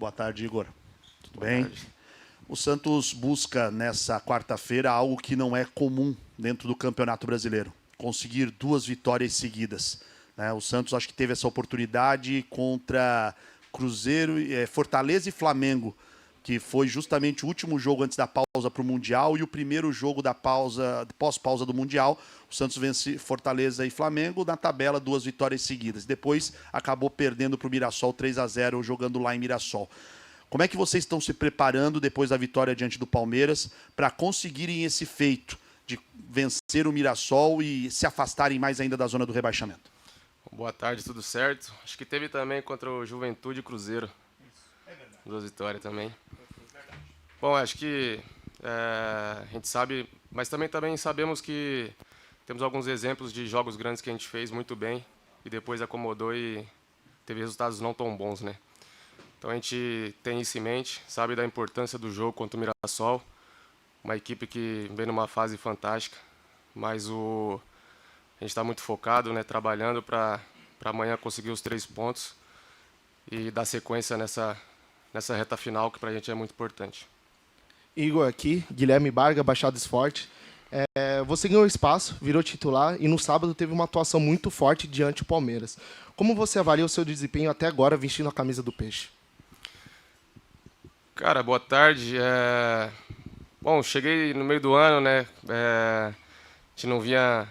Boa tarde, Igor. Tudo Boa bem? tarde. O Santos busca nessa quarta-feira algo que não é comum dentro do Campeonato Brasileiro. Conseguir 2 vitórias seguidas. Né? O Santos acho que teve essa oportunidade contra Cruzeiro, Fortaleza e Flamengo, que foi justamente o último jogo antes da pausa para o Mundial e o primeiro jogo da pausa, pós-pausa do Mundial. O Santos vence Fortaleza e Flamengo, na tabela 2 vitórias seguidas. Depois acabou perdendo para o Mirassol 3-0, jogando lá em Mirassol. Como é que vocês estão se preparando depois da vitória diante do Palmeiras para conseguirem esse feito de vencer o Mirassol e se afastarem mais ainda da zona do rebaixamento? Boa tarde, tudo certo? Acho que teve também contra o Juventude e Cruzeiro. É verdade. 2 vitórias também. Bom, acho que a gente sabe, mas também sabemos que temos alguns exemplos de jogos grandes que a gente fez muito bem e depois acomodou e teve resultados não tão bons, né? Então a gente tem isso em mente, sabe da importância do jogo contra o Mirassol, uma equipe que vem numa fase fantástica, mas a gente está muito focado, né, trabalhando para amanhã conseguir os 3 pontos e dar sequência nessa reta final que para a gente é muito importante. Igor aqui, Guilherme Barga, Baixada Esporte. Você ganhou espaço, virou titular e no sábado teve uma atuação muito forte diante do Palmeiras. Como você avalia o seu desempenho até agora vestindo a camisa do Peixe? Cara, boa tarde. Bom, cheguei no meio do ano, né? A gente não vinha...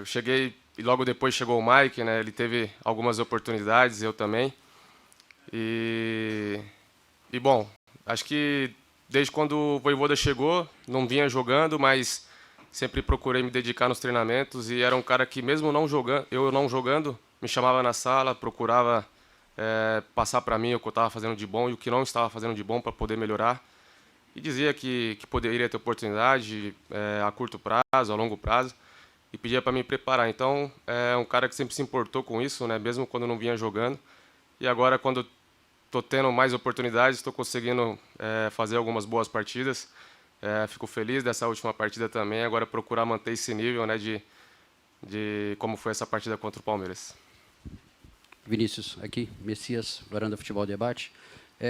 Cheguei e logo depois chegou o Mike, né? Ele teve algumas oportunidades, eu também. E bom, acho que desde quando o Vojvoda chegou, não vinha jogando, mas sempre procurei me dedicar nos treinamentos e era um cara que mesmo eu não jogando, me chamava na sala, procurava passar para mim o que eu estava fazendo de bom e o que não estava fazendo de bom para poder melhorar. E dizia que poderia ter oportunidade a curto prazo, a longo prazo, e pedia para me preparar. Então, é um cara que sempre se importou com isso, né, mesmo quando não vinha jogando. E agora, quando estou tendo mais oportunidades, estou conseguindo fazer algumas boas partidas. Fico feliz dessa última partida também. Agora, procurar manter esse nível, né, de como foi essa partida contra o Palmeiras. Vinícius, aqui, Messias, Varanda Futebol Debate.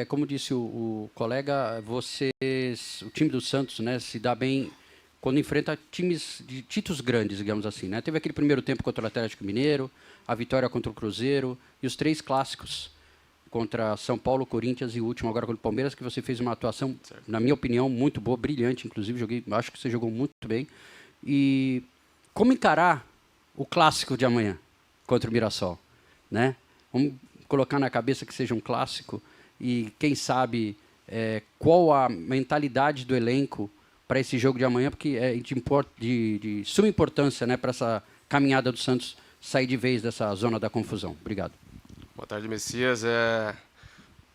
Como disse o colega, o time do Santos, né, se dá bem quando enfrenta times de títulos grandes, digamos assim, né? Teve aquele primeiro tempo contra o Atlético Mineiro, a vitória contra o Cruzeiro e os 3 clássicos contra São Paulo, Corinthians e o último agora contra o Palmeiras, que você fez uma atuação, na minha opinião, muito boa, brilhante, inclusive, acho que você jogou muito bem. E como encarar o clássico de amanhã contra o Mirassol, né? Vamos colocar na cabeça que seja um clássico e, quem sabe, qual a mentalidade do elenco para esse jogo de amanhã, porque é de suma importância, né, para essa caminhada do Santos sair de vez dessa zona da confusão. Obrigado. Boa tarde, Messias.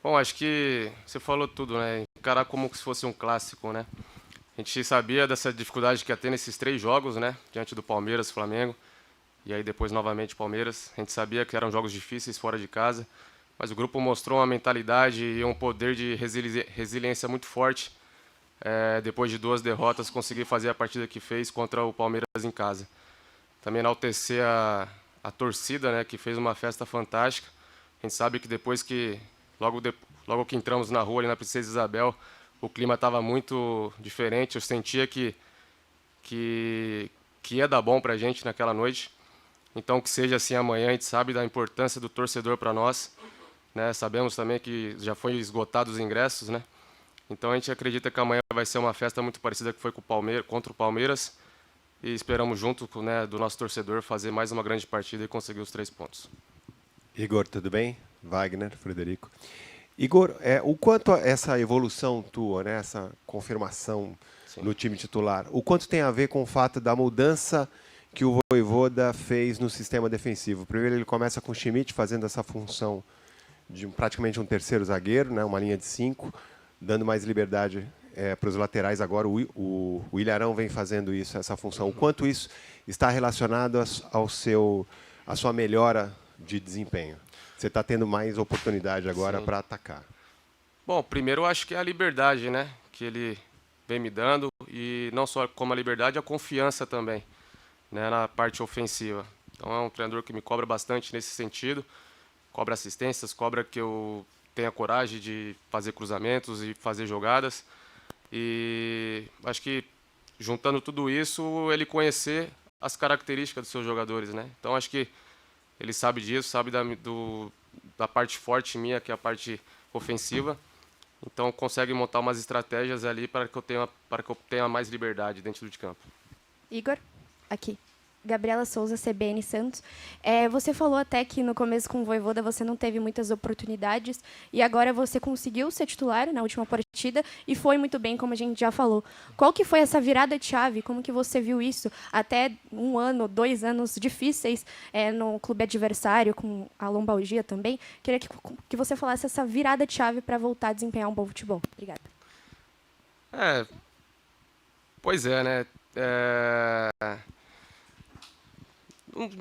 Bom, acho que você falou tudo, né? Encarar como se fosse um clássico, né? A gente sabia dessa dificuldade que ia ter nesses 3 jogos, né? Diante do Palmeiras, Flamengo. E aí depois novamente Palmeiras. A gente sabia que eram jogos difíceis fora de casa, mas o grupo mostrou uma mentalidade e um poder de resiliência muito forte. Depois de 2 derrotas, conseguir fazer a partida que fez contra o Palmeiras em casa. Também enaltecer a torcida, né, que fez uma festa fantástica. A gente sabe que depois que, logo que entramos na rua ali na Princesa Isabel, o clima estava muito diferente. Eu sentia que ia dar bom para a gente naquela noite. Então, que seja assim amanhã. A gente sabe da importância do torcedor para nós, né? Sabemos também que já foi esgotados os ingressos, né? Então, a gente acredita que amanhã vai ser uma festa muito parecida que foi contra o Palmeiras. E esperamos, junto, né, do nosso torcedor, fazer mais uma grande partida e conseguir os 3 pontos. Igor, tudo bem? Wagner, Frederico. Igor, o quanto essa evolução tua, né, essa confirmação no time titular, o quanto tem a ver com o fato da mudança que o Vojvoda fez no sistema defensivo? Primeiro ele começa com o Schmidt fazendo essa função de praticamente um terceiro zagueiro, né, uma linha de 5, dando mais liberdade para os laterais. Agora o Ilharão vem fazendo essa função. O quanto isso está relacionado à sua melhora de desempenho? Você está tendo mais oportunidade agora para atacar. Bom, primeiro eu acho que é a liberdade, né, que ele vem me dando, e não só como a liberdade, a confiança também, né, na parte ofensiva. Então é um treinador que me cobra bastante nesse sentido, cobra assistências, cobra que eu tenha coragem de fazer cruzamentos e fazer jogadas. E acho que, juntando tudo isso, ele conhecer as características dos seus jogadores, né? Então, acho que ele sabe disso, sabe da parte forte minha, que é a parte ofensiva. Então, consegue montar umas estratégias ali para que eu tenha mais liberdade dentro de campo. Igor, aqui. Gabriela Souza, CBN Santos. Você falou até que no começo com o Vojvoda você não teve muitas oportunidades e agora você conseguiu ser titular na última partida e foi muito bem, como a gente já falou. Qual que foi essa virada de chave? Como que você viu isso? Até 1 ano, 2 anos difíceis no clube adversário, com a lombalgia também. Queria que você falasse essa virada de chave para voltar a desempenhar um bom futebol. Obrigada. Pois é, né?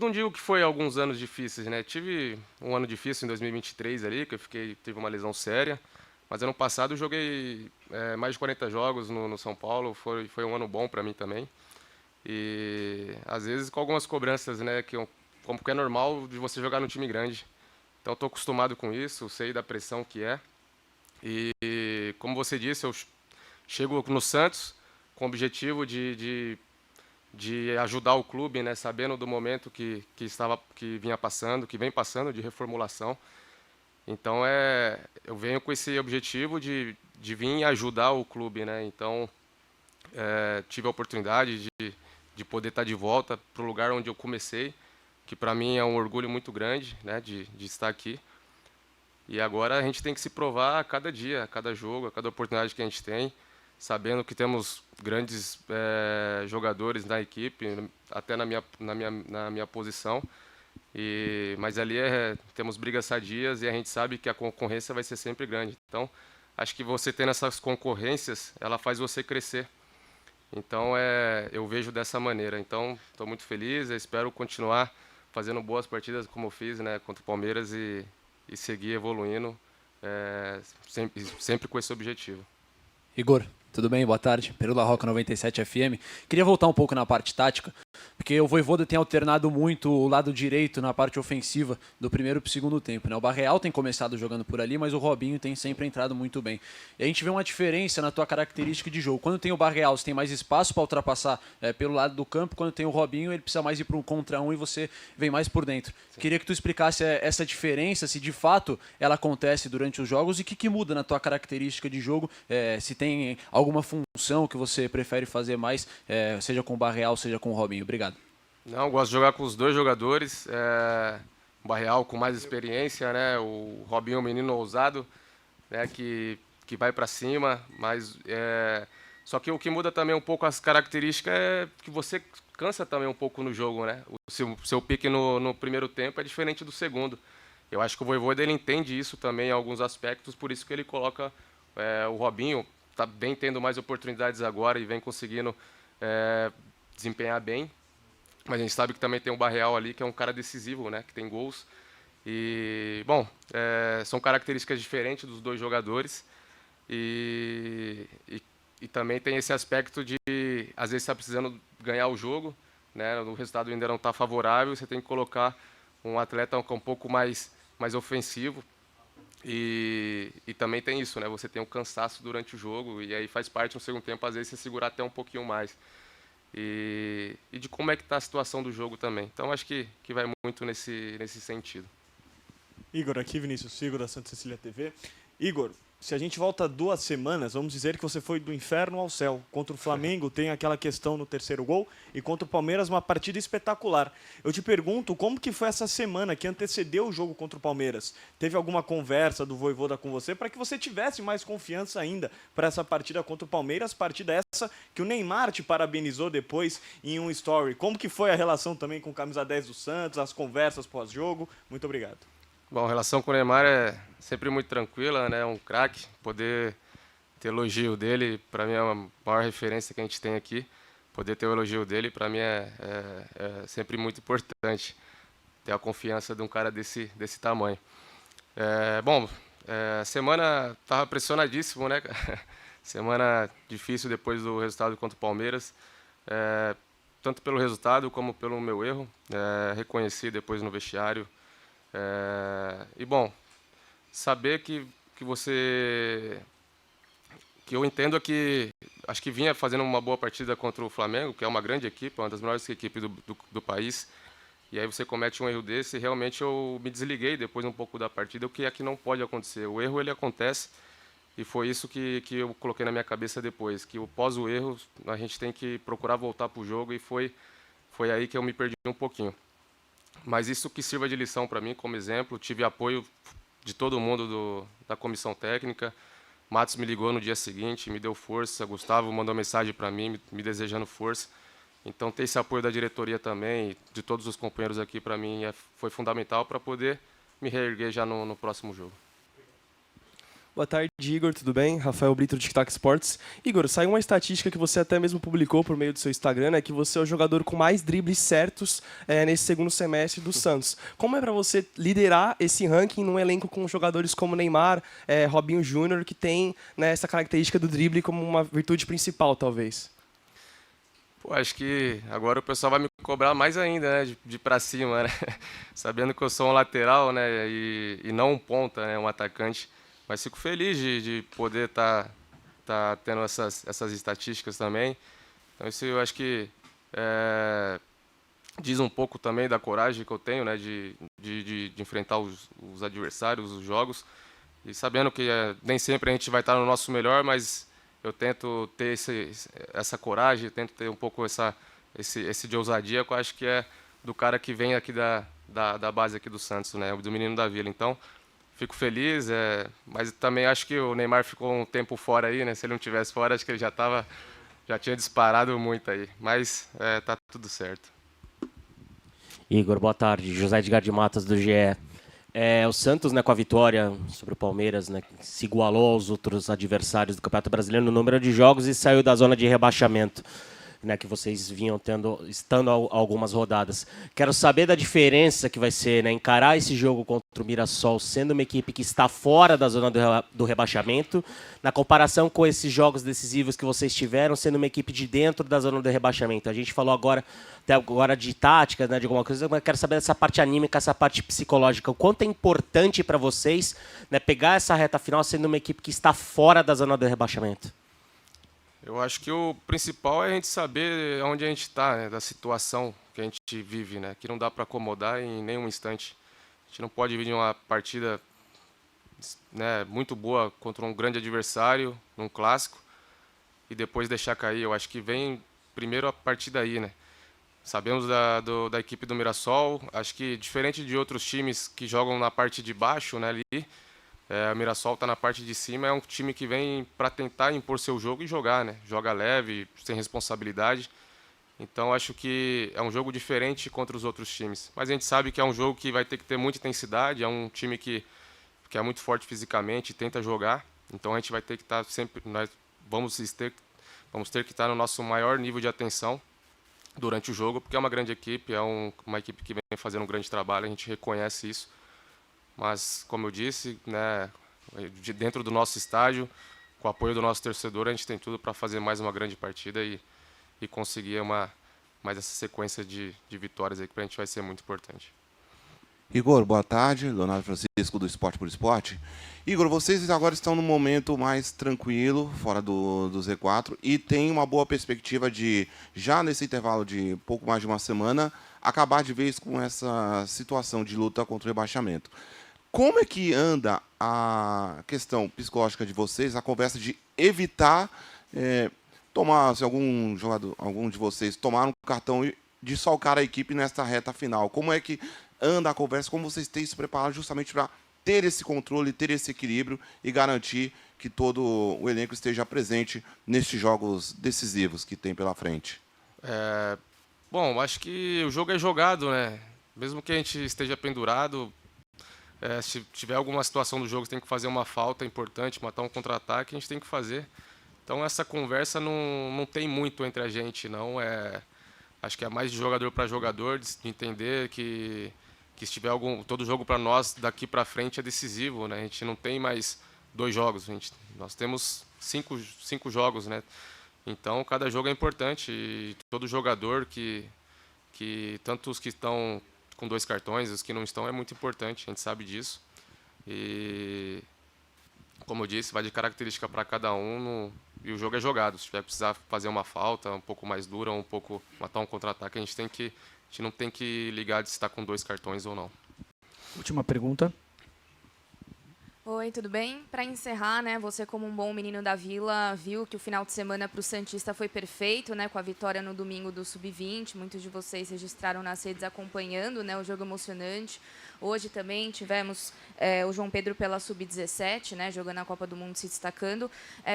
Não digo que foi alguns anos difíceis, né? Tive um ano difícil em 2023 ali, que tive uma lesão séria. Mas ano passado eu joguei mais de 40 jogos no São Paulo. Foi um ano bom para mim também. E às vezes com algumas cobranças, né? Como que é normal de você jogar num time grande. Então estou acostumado com isso, sei da pressão que é. E como você disse, eu chego no Santos com o objetivo de ajudar o clube, né, sabendo do momento que vem passando de reformulação. Então eu venho com esse objetivo de vir ajudar o clube, né? Então tive a oportunidade de poder estar de volta para o lugar onde eu comecei, que para mim é um orgulho muito grande, né, de estar aqui. E agora a gente tem que se provar a cada dia, a cada jogo, a cada oportunidade que a gente tem, sabendo que temos grandes jogadores na equipe, até na minha posição. Mas ali temos brigas sadias e a gente sabe que a concorrência vai ser sempre grande. Então, acho que você tendo essas concorrências, ela faz você crescer. Então, eu vejo dessa maneira. Então, estou muito feliz, eu espero continuar fazendo boas partidas como eu fiz, né, contra o Palmeiras e seguir evoluindo sempre com esse objetivo. Igor, tudo bem? Boa tarde. Peru La Roca 97 FM. Queria voltar um pouco na parte tática, porque o Vojvoda tem alternado muito o lado direito na parte ofensiva do primeiro para o segundo tempo, né? O Barreal tem começado jogando por ali, mas o Robinho tem sempre entrado muito bem. E a gente vê uma diferença na tua característica de jogo. Quando tem o Barreal, você tem mais espaço para ultrapassar pelo lado do campo. Quando tem o Robinho, ele precisa mais ir para um contra um e você vem mais por dentro. Sim. Queria que tu explicasse essa diferença, se de fato ela acontece durante os jogos e o que muda na tua característica de jogo, se tem alguma função que você prefere fazer mais, seja com o Barreal, seja com o Robinho. Obrigado. Não, eu gosto de jogar com os dois jogadores. O Barreal com mais experiência, né? O Robinho é um menino ousado, né? Que vai para cima, mas só que o que muda também um pouco as características é que você cansa também um pouco no jogo, né? O seu pique no primeiro tempo é diferente do segundo. Eu acho que o Vojvoda ele entende isso também em alguns aspectos, por isso que ele coloca o Robinho, vem tendo mais oportunidades agora e vem conseguindo desempenhar bem. Mas a gente sabe que também tem o Barreal ali, que é um cara decisivo, né? Que tem gols. E, bom, são características diferentes dos dois jogadores. E também tem esse aspecto de, às vezes, você está precisando ganhar o jogo, né? O resultado ainda não está favorável, você tem que colocar um atleta um pouco mais ofensivo. E também tem isso, né? Você tem um cansaço durante o jogo e aí faz parte no segundo tempo, às vezes, você segurar até um pouquinho mais. E de como é que está a situação do jogo também. Então, acho que vai muito nesse sentido. Igor, aqui Vinícius Figo, da Santa Cecília TV. Igor, se a gente volta 2 semanas, vamos dizer que você foi do inferno ao céu. Contra o Flamengo tem aquela questão no terceiro gol e contra o Palmeiras uma partida espetacular. Eu te pergunto como que foi essa semana que antecedeu o jogo contra o Palmeiras? Teve alguma conversa do Vojvoda com você para que você tivesse mais confiança ainda para essa partida contra o Palmeiras? Partida essa que o Neymar te parabenizou depois em um story. Como que foi a relação também com o camisa 10 do Santos, as conversas pós-jogo? Muito obrigado. Bom, a relação com o Neymar é sempre muito tranquila, né? Um craque. Poder ter elogio dele, para mim é a maior referência que a gente tem aqui. Poder ter o elogio dele, para mim é sempre muito importante. Ter a confiança de um cara desse tamanho. A semana estava pressionadíssimo, né? Semana difícil depois do resultado contra o Palmeiras. Tanto pelo resultado como pelo meu erro. Reconheci depois no vestiário. Saber que que eu entendo é que acho que vinha fazendo uma boa partida contra o Flamengo, que é uma grande equipe, uma das melhores equipes do país. E aí você comete um erro desse e realmente eu me desliguei depois um pouco da partida, o que é que não pode acontecer. O erro ele acontece e foi isso que eu coloquei na minha cabeça depois, que após o erro a gente tem que procurar voltar para o jogo e foi aí que eu me perdi um pouquinho. Mas isso que sirva de lição para mim como exemplo, tive apoio de todo mundo da comissão técnica. Matos me ligou no dia seguinte, me deu força, Gustavo mandou mensagem para mim, me desejando força. Então, ter esse apoio da diretoria também, de todos os companheiros aqui, para mim, foi fundamental para poder me reerguer já no próximo jogo. Boa tarde, Igor, tudo bem? Rafael Brito, do TicTac Sports. Igor, saiu uma estatística que você até mesmo publicou por meio do seu Instagram, né, que você é o jogador com mais dribles certos nesse segundo semestre do Santos. Como é para você liderar esse ranking num elenco com jogadores como Neymar, Robinho Júnior, que tem, né, essa característica do drible como uma virtude principal, talvez? Pô, acho que agora o pessoal vai me cobrar mais ainda, né, de para cima, né? Sabendo que eu sou um lateral, né, e não um ponta, né, um atacante. Mas fico feliz de poder tá tendo essas estatísticas também. Então isso eu acho que diz um pouco também da coragem que eu tenho, né, de enfrentar os adversários, os jogos. E sabendo que nem sempre a gente vai estar no nosso melhor, mas eu tento ter essa coragem, tento ter um pouco esse de ousadia, que eu acho que é do cara que vem aqui da base aqui do Santos, né, do menino da Vila. Então, fico feliz, mas também acho que o Neymar ficou um tempo fora aí, né? Se ele não tivesse fora, acho que ele já tinha disparado muito aí. Mas tá tudo certo. Igor, boa tarde. José Edgar de Matas, do GE. O Santos, né, com a vitória sobre o Palmeiras, né, se igualou aos outros adversários do Campeonato Brasileiro no número de jogos e saiu da zona de rebaixamento, né, que vocês vinham estando algumas rodadas. Quero saber da diferença que vai ser, né, encarar esse jogo contra o Mirassol sendo uma equipe que está fora da zona do rebaixamento, na comparação com esses jogos decisivos que vocês tiveram, sendo uma equipe de dentro da zona do rebaixamento. A gente falou até agora de tática, né, de alguma coisa, mas quero saber dessa parte anímica, essa parte psicológica. O quanto é importante para vocês, né, pegar essa reta final sendo uma equipe que está fora da zona do rebaixamento? Eu acho que o principal é a gente saber onde a gente está, né, da situação que a gente vive, né, que não dá para acomodar em nenhum instante. A gente não pode vir de uma partida, né, muito boa contra um grande adversário, num clássico, e depois deixar cair. Eu acho que vem primeiro a partir daí, né. Sabemos da equipe do Mirassol, acho que diferente de outros times que jogam na parte de baixo, né, ali, o Mirassol está na parte de cima, é um time que vem para tentar impor seu jogo e jogar, né? Joga leve, sem responsabilidade. Então acho que é um jogo diferente contra os outros times. Mas a gente sabe que é um jogo que vai ter que ter muita intensidade, é um time que é muito forte fisicamente e tenta jogar. Então a gente vai ter que estar sempre, nós vamos ter que estar no nosso maior nível de atenção durante o jogo, porque é uma grande equipe, uma equipe que vem fazendo um grande trabalho, a gente reconhece isso. Mas, como eu disse, né, dentro do nosso estádio, com o apoio do nosso torcedor, a gente tem tudo para fazer mais uma grande partida e conseguir mais essa sequência de vitórias aí, que para a gente vai ser muito importante. Igor, boa tarde. Leonardo Francisco, do Esporte por Esporte. Igor, vocês agora estão num momento mais tranquilo, fora do Z4, e tem uma boa perspectiva de, já nesse intervalo de pouco mais de uma semana, acabar de vez com essa situação de luta contra o rebaixamento. Como é que anda a questão psicológica de vocês, a conversa de evitar se algum de vocês tomar um cartão e desfalcar a equipe nesta reta final? Como é que anda a conversa? Como vocês têm se preparado justamente para ter esse controle, ter esse equilíbrio e garantir que todo o elenco esteja presente nestes jogos decisivos que tem pela frente? Bom, acho que o jogo é jogado, né? Mesmo que a gente esteja pendurado, se tiver alguma situação do jogo que tem que fazer uma falta importante, matar um contra-ataque, a gente tem que fazer. Então essa conversa não tem muito entre a gente, não. Acho que é mais de jogador para jogador, de entender que se tiver todo jogo para nós daqui para frente é decisivo, né? A gente não tem mais 2 jogos, nós temos 5 jogos, né? Então cada jogo é importante e todo jogador que tanto os que estão com 2 cartões, os que não estão, é muito importante, a gente sabe disso. E como eu disse, vai de característica para cada um e o jogo é jogado. Se tiver precisar fazer uma falta um pouco mais dura, um pouco matar um contra-ataque, a gente não tem que ligar de se está com 2 cartões ou não. Última pergunta. Oi, tudo bem? Para encerrar, né, você como um bom menino da Vila viu que o final de semana para o Santista foi perfeito, né, com a vitória no domingo do Sub-20. Muitos de vocês registraram nas redes acompanhando, né, o jogo emocionante. Hoje também tivemos o João Pedro pela Sub-17, né, jogando a Copa do Mundo, se destacando.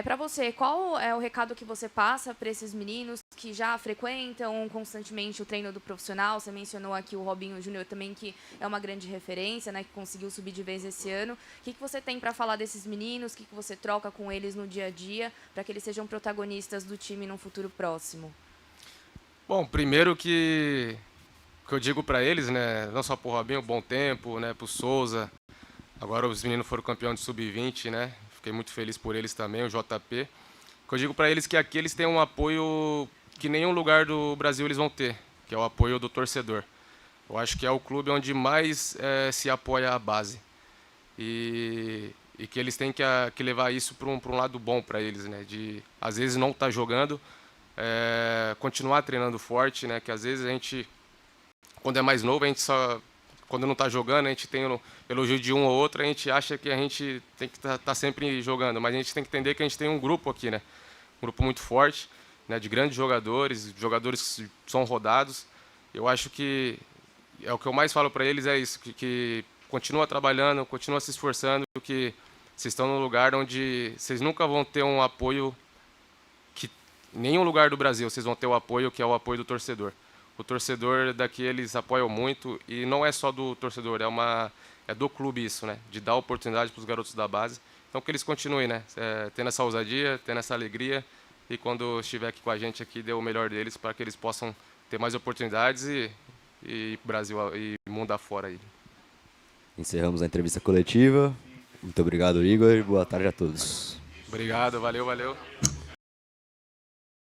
Para você, qual é o recado que você passa para esses meninos que já frequentam constantemente o treino do profissional? Você mencionou aqui o Robinho Júnior também, que é uma grande referência, né, que conseguiu subir de vez esse ano. O que você tem para falar desses meninos? O que você troca com eles no dia a dia para que eles sejam protagonistas do time num futuro próximo? Bom, primeiro que eu digo para eles, né, não só para o Robinho, Bom Tempo, né, para o Souza. Agora os meninos foram campeões de Sub-20, né? Fiquei muito feliz por eles também, o JP. Eu digo para eles que aqui eles têm um apoio que nenhum lugar do Brasil eles vão ter, que é o apoio do torcedor. Eu acho que é o clube onde mais se apoia a base. E que eles têm que levar isso para um lado bom para eles, né? De, às vezes, não estar jogando, continuar treinando forte, né? Que às vezes a gente, quando é mais novo, a gente só... Quando não está jogando, a gente tem o elogio de um ou outro, a gente acha que a gente tem que estar sempre jogando. Mas a gente tem que entender que a gente tem um grupo aqui, né? Um grupo muito forte, né? De grandes jogadores que são rodados. Eu acho que o que eu mais falo para eles é isso, que continua trabalhando, continua se esforçando, que vocês estão num lugar onde vocês nunca vão ter um apoio que em nenhum lugar do Brasil vocês vão ter o apoio que é o apoio do torcedor. O torcedor daqui eles apoiam muito e não é só do torcedor, é do clube isso, né? De dar oportunidade para os garotos da base. Então que eles continuem, né? Tendo essa ousadia, tendo essa alegria e quando estiver aqui com a gente aqui dê o melhor deles para que eles possam ter mais oportunidades e Brasil e mundo afora aí. Encerramos a entrevista coletiva. Muito obrigado, Igor, e boa tarde a todos. Obrigado, valeu.